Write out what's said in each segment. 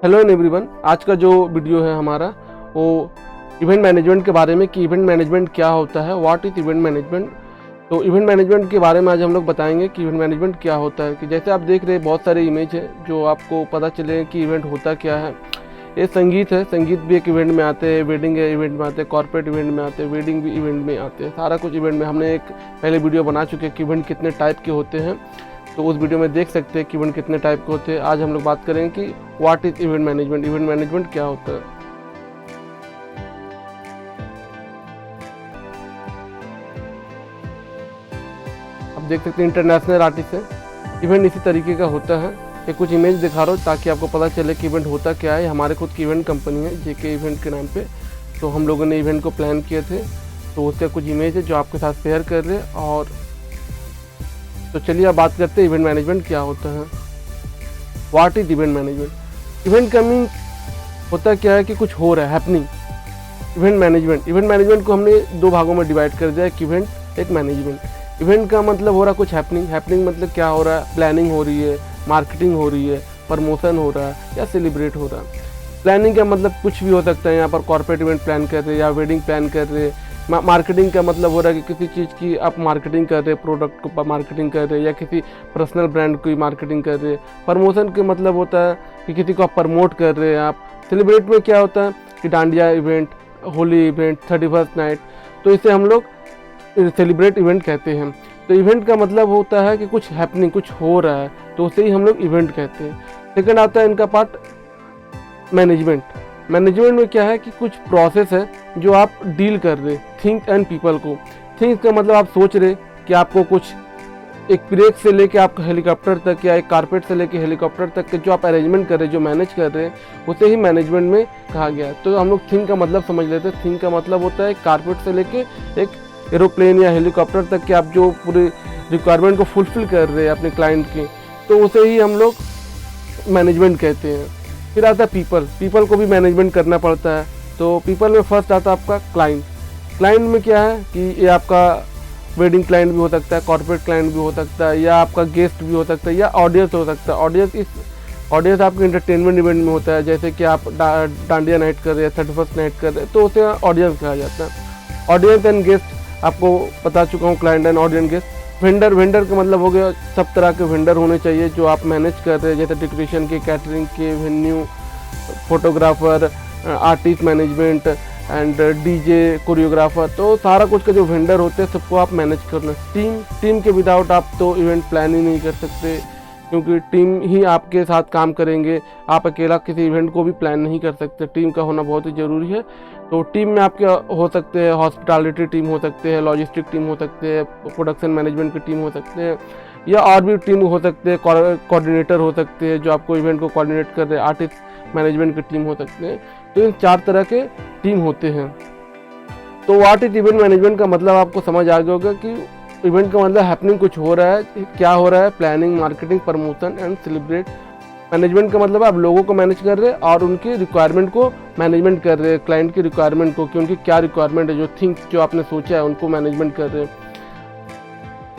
Hello everyone, आज का जो वीडियो है हमारा वो इवेंट मैनेजमेंट के बारे में कि इवेंट मैनेजमेंट क्या होता है, व्हाट इज़ इवेंट मैनेजमेंट। तो इवेंट मैनेजमेंट के बारे में आज हम लोग बताएंगे कि इवेंट मैनेजमेंट क्या होता है। कि जैसे आप देख रहे हैं बहुत सारे इमेज है जो आपको पता चले कि इवेंट होता क्या है। ये संगीत है, संगीत भी एक इवेंट में आते हैं, वेडिंग इवेंट में आते हैं, कॉर्पोरेट इवेंट में आते हैं, वेडिंग भी इवेंट में आते हैं, सारा कुछ इवेंट में। हमने एक पहले वीडियो बना चुके हैं कि इवेंट कितने टाइप के होते हैं, तो उस वीडियो में देख सकते हैं कि इवेंट कितने टाइप के होते हैं। आज हम लोग बात करेंगे कि what is event management, event management क्या होता है। आप देख सकते हैं इंटरनेशनल आर्टिस्ट है, इवेंट इसी तरीके का होता है। ये कुछ इमेज दिखा रहा हूँ ताकि आपको पता चले कि इवेंट होता क्या है। हमारे खुद की इवेंट कंपनी है जेके इवेंट के नाम पे, तो हम लोगों ने इवेंट को प्लान किए थे, तो उससे कुछ इमेज है जो आपके साथ शेयर कर रहे हैं। और तो चलिए अब बात करते हैं इवेंट मैनेजमेंट क्या होता है, what is event management. Event coming होता क्या है कि कुछ हो रहा है, हैपनिंग। इवेंट मैनेजमेंट को हमने दो भागों में डिवाइड कर दिया, एक इवेंट एक मैनेजमेंट। इवेंट का मतलब हो रहा कुछ हैपनिंग मतलब क्या हो रहा है, प्लानिंग हो रही है, मार्केटिंग हो रही है, प्रमोशन हो रहा है या सेलिब्रेट हो रहा है। प्लानिंग का मतलब कुछ भी हो सकता है, यहाँ पर कॉर्पोरेट इवेंट प्लान कर रहे हैं या वेडिंग प्लान कर रहे हैं। मार्केटिंग का मतलब हो रहा है कि किसी चीज़ की आप मार्केटिंग कर रहे हैं, प्रोडक्ट को मार्केटिंग कर रहे हैं या किसी पर्सनल ब्रांड की मार्केटिंग कर रहे हैं। प्रमोशन का मतलब होता है कि किसी को आप प्रमोट कर रहे हैं आप। सेलिब्रेट में क्या होता है कि dandiya event, Holi event, 31st night, तो इसे हम लोग सेलिब्रेट इवेंट कहते हैं। तो इवेंट का मतलब होता है कि कुछ हैपनिंग, कुछ हो रहा है, तो उसे ही हम लोग इवेंट कहते हैं। सेकंड आता है इनका पार्ट मैनेजमेंट। मैनेजमेंट में क्या है कि कुछ प्रोसेस है जो आप डील कर रहे, थिंग्स एंड पीपल को। थिंग्स का मतलब आप सोच रहे कि आपको कुछ एक ब्रेक से लेके आपका हेलीकॉप्टर तक या एक कारपेट से लेके हेलीकॉप्टर तक के जो आप अरेंजमेंट कर रहे हैं, जो मैनेज कर रहे हैं, उसे ही मैनेजमेंट में कहा गया है। तो हम लोग थिंग का मतलब समझ लेते हैं। थिंग का मतलब होता है कारपेट से लेके एक एरोप्लेन या हेलीकॉप्टर तक के आप जो पूरे रिक्वायरमेंट को फुलफिल कर रहे हैं अपने क्लाइंट की, तो उसे ही हम लोग मैनेजमेंट कहते हैं। फिर आता है पीपल को भी मैनेजमेंट करना पड़ता है। तो पीपल में फर्स्ट आता है आपका क्लाइंट में क्या है कि ये आपका वेडिंग क्लाइंट भी हो सकता है, कॉर्पोरेट क्लाइंट भी हो सकता है, या आपका गेस्ट भी हो सकता है, या ऑडियंस हो सकता है। ऑडियंस आपके इंटरटेनमेंट इवेंट में होता है, जैसे कि आप डांडिया नाइट कर रहे हैं, 31st नाइट कर रहे हैं, तो उसे ऑडियंस कहा जाता है। ऑडियंस एंड गेस्ट आपको बता चुका हूँ, client and audience guest. Vendor का मतलब हो गया सब तरह के वेंडर होने चाहिए जो आप मैनेज कर रहे हैं, जैसे डेकोरेशन के, कैटरिंग के, venue, photographer, artist management and DJ, choreographer. तो सारा कुछ का जो वेंडर होते हैं सबको आप मैनेज करना। टीम के विदाउट आप तो इवेंट प्लान ही नहीं कर सकते, क्योंकि टीम ही आपके साथ काम करेंगे। आप अकेला किसी इवेंट को भी प्लान नहीं कर सकते, टीम का होना बहुत ही ज़रूरी है। तो टीम में आपके हो सकते हैं हॉस्पिटैलिटी टीम हो सकते हैं, लॉजिस्टिक टीम हो सकते हैं, प्रोडक्शन मैनेजमेंट की टीम हो सकते हैं, या और भी टीम हो सकते हैं, कोऑर्डिनेटर हो सकते हैं जो आपको इवेंट को कोऑर्डिनेट कर रहे हैं, आर्टिस्ट मैनेजमेंट की टीम हो सकते हैं। तो इन 4 तरह के टीम होते हैं। तो व्हाट इज इवेंट मैनेजमेंट का मतलब आपको समझ आ गया होगा कि इवेंट का मतलब हैपनिंग, कुछ हो रहा है, क्या हो रहा है, planning, marketing, promotion and celebrate. Management का मतलब आप लोगों को मैनेज कर रहे हैं और उनकी रिक्वायरमेंट को मैनेजमेंट कर रहे हैं, क्लाइंट की रिक्वायरमेंट को, कि उनकी क्या रिक्वायरमेंट है, जो थिंग्स जो आपने सोचा है उनको मैनेजमेंट कर रहे हैं।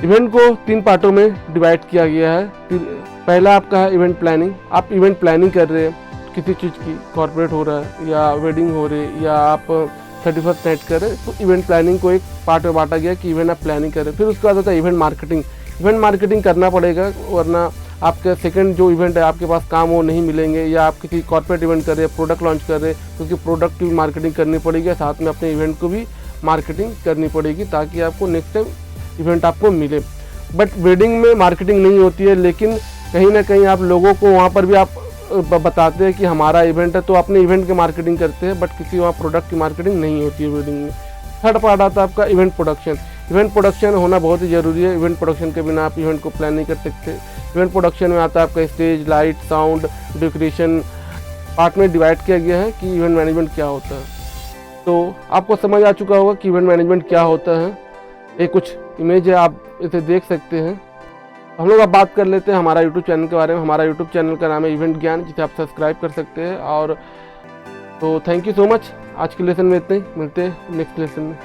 इवेंट को 3 पार्टों में डिवाइड किया गया है। पहला आपका है इवेंट प्लानिंग। आप इवेंट प्लानिंग कर रहे हैं किसी चीज़ की, कॉर्पोरेट हो रहा है या वेडिंग हो रही है या आप 31st नाइट कर रहे हैं, तो इवेंट प्लानिंग को एक पार्ट में बांटा गया कि इवेंट आप प्लानिंग कर रहे हैं। फिर उसके बाद होता है इवेंट मार्केटिंग। इवेंट मार्केटिंग करना पड़ेगा, वरना आपका सेकंड जो इवेंट है आपके पास काम वो नहीं मिलेंगे। या आप किसी कॉर्पोरेट इवेंट कर रहे हैं, प्रोडक्ट लॉन्च कर रहे हैं, क्योंकि प्रोडक्ट की भी मार्केटिंग करनी पड़ेगी, साथ में अपने इवेंट को भी मार्केटिंग करनी पड़ेगी ताकि आपको नेक्स्ट टाइम इवेंट आपको मिले। बट वेडिंग में मार्केटिंग नहीं होती है, लेकिन कहीं ना कहीं आप लोगों को वहाँ पर भी आप बताते हैं कि हमारा इवेंट है, तो अपने इवेंट की मार्केटिंग करते हैं, बट किसी वहाँ प्रोडक्ट की मार्केटिंग नहीं होती है वेडिंग में। थर्ड पार्ट आता है आपका इवेंट प्रोडक्शन। इवेंट प्रोडक्शन होना बहुत ही ज़रूरी है। इवेंट प्रोडक्शन के बिना आप इवेंट को प्लान नहीं कर सकते। इवेंट प्रोडक्शन में आता है आपका stage, light, sound, decoration. Part में डिवाइड किया गया है कि इवेंट मैनेजमेंट क्या होता है। तो आपको समझ आ चुका होगा कि इवेंट मैनेजमेंट क्या होता है। ये कुछ इमेज है, आप इसे देख सकते हैं। हम लोग अब बात कर लेते हैं हमारा यूट्यूब चैनल के बारे में। हमारा यूट्यूब चैनल का नाम है इवेंट ज्ञान, जिसे आप सब्सक्राइब कर सकते हैं। और तो थैंक यू सो मच। आज के लेसन में इतना ही, मिलते हैं नेक्स्ट लेसन में।